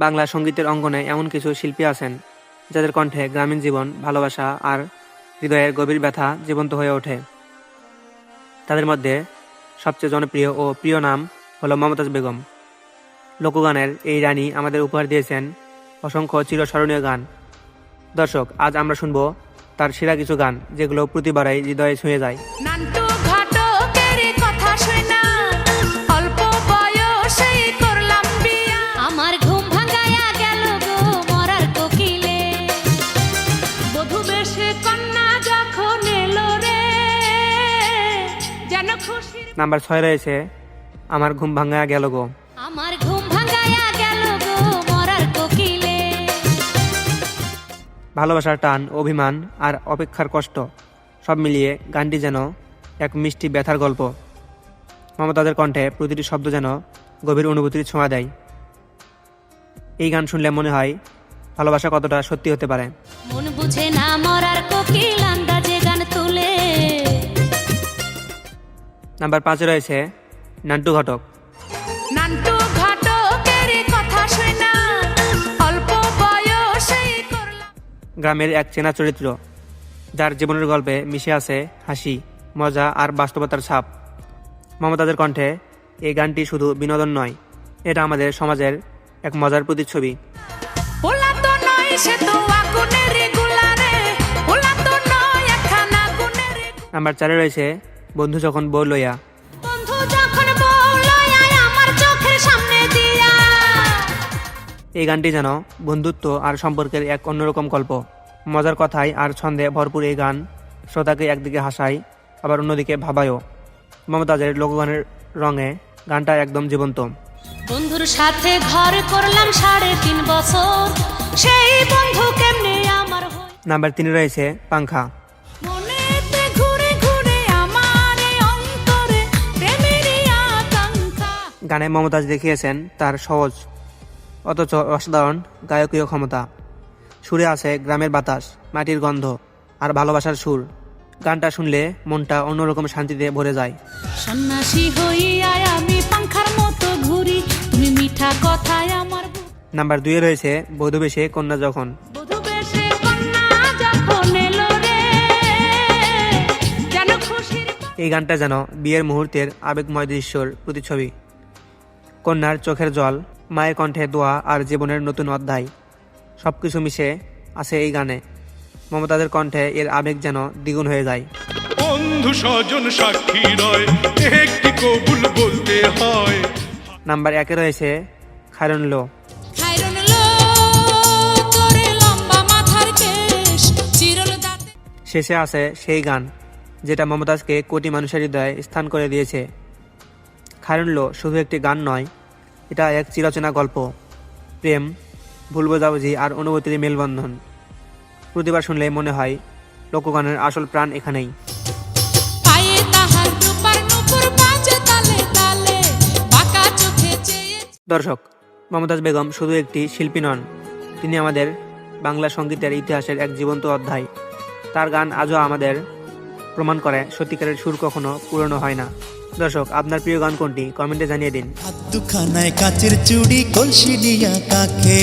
বাংলা সঙ্গীতের অঙ্গনে এমন কিছু শিল্পী আছেন যাদের কণ্ঠে গ্রামীণ জীবন, ভালোবাসা আর হৃদয়ের গভীর ব্যথা জীবন্ত হয়ে ওঠে। তাদের মধ্যে সবচেয়ে জনপ্রিয় ও প্রিয় নাম হলো মমতাজ বেগম। লোকগানের এই রানী আমাদের উপহার দিয়েছেন অসংখ্য চিরস্মরণীয় গান। দর্শক, আজ আমরা শুনবো তার সেরা কিছু গান, যেগুলো প্রতিবারই হৃদয়ে ছুঁয়ে যায়। নাম্বার 6 রয়েছে আমার ঘুম ভাঙায়া গেল গো। আমার ঘুম ভাঙায়া গেল গো মরার কোকিলে। ভালোবাসার টান, অভিমান আর অপেক্ষার কষ্ট সব মিলিয়ে গানটি যেন এক মিষ্টি ব্যথার গল্প। মমতাজের কণ্ঠে প্রতিটি শব্দ যেন গভীর অনুভূতির ছোঁয়া দেয়। এই গান শুনলে মনে হয় ভালোবাসা কতটা সত্যি হতে পারে। মন বুঝে না মরার কোকিল আন্দাজে গান তুলে। নাম্বার 5 রয়েছে নান্টু ঘটক। নান্টু ঘটকের কথা শুনা অল্প বয়সেই করলাম। গ্রামের এক চেনা চরিত্র, যার জীবনের গল্পে মিশে আছে হাসি, মজা আর বাস্তবতার ছাপ। মমতাজের কণ্ঠে এই গানটি শুধু বিনোদন নয়, এটা আমাদের সমাজের এক মজার প্রতিচ্ছবি। ওলা তো নয় সে তো আগুনের গুলারে, ওলা তো নয় একখানা গুনের। নাম্বার 4 রয়েছে বন্ধু যখন বউ লইয়া। বন্ধু যখন বউ লইয়া আমার চোখের সামনে দিয়া। এই গানটি যেন বন্ধুত্ব আর সম্পর্কের এক অন্যরকম গল্প। মজার কথায় আর ছন্দে ভরপুর এই গান শ্রোতাকে একদিকে হাসায়, আবার অন্যদিকে ভাবায়ও। মমতাজের লোকগানের রঙে গানটা একদম জীবন্ত। বন্ধুর সাথে ঘর করলাম 3.5 বছর, সেই বন্ধু কেমনে আমার হই। নাম্বার 3 রয়েছে পাংখা। মনেতে ঘুরে ঘুরে আমার অন্তরে প্রেমের আকাঙ্ক্ষা। গানে মমতাজ দেখিয়েছেন তার সহজ অথচ অসাধারণ গায়কীয় ক্ষমতা। সুরে আছে গ্রামের বাতাস, মাটির গন্ধ আর ভালোবাসার সুর। গানটা শুনলে মনটা অন্যরকম শান্তিতে ভরে যায়। সন্ন্যাসী হইয়া আমি পাংখার মতো ঘুরি, তুমি মিঠা কথায় আমার নাম্বার 2 রয়েছে বধূবেশে কন্যা যখন। বধূ বেশে কন্যা যখন এলো রে, যেন খুশির। এই গানটা যেন বিয়ের মুহূর্তের আবেগময় দৃশ্যর প্রতিচ্ছবি। কন্যার চোখের জল, মায়ের কণ্ঠে দোয়া আর জীবনের নতুন অধ্যায় সবকিছু মিশে আছে এই গানে। মমতাজের কণ্ঠে এর আবেগ যেন দ্বিগুণ হয়ে যায়। বন্ধু স্বজন সাক্ষী রয়, একটি কবুল বলতে হয়। নাম্বার 1 রয়েছে খায়রন লো। খায়রন লো তোরে লম্বা মাথার কেশ, চিরল দাঁতে। শেষে আছে সেই গান যেটা মমতাজকে কোটি মানুষের হৃদয়ে স্থান করে দিয়েছে। খায়রন লো শুধু একটি গান নয়, এটা এক চিরচেনা গল্প, প্রেম, ভুল বোঝাবুঝি আর অনুভূতির মেলবন্ধন। প্রতিবার শুনলে মনে হয় লোকগানের আসল প্রাণ এখানেই। পায়ে তাহার রূপার নূপুর বাজে তালে তালে, বাঁকা চোখে চেয়ে। দর্শক, মমতাজ বেগম শুধু একটি শিল্পী নন, তিনি আমাদের বাংলা সঙ্গীতের ইতিহাসের এক জীবন্ত অধ্যায়। তার গান আজও আমাদের প্রমাণ করে সত্যিকারের সুর কখনো পুরনো হয় না। দর্শক, আপনার প্রিয় গান কোনটি কমেন্টে জানিয়ে দিন। হাত দুখানায় কাচের চুড়ি, কলসি নিয়া কাকে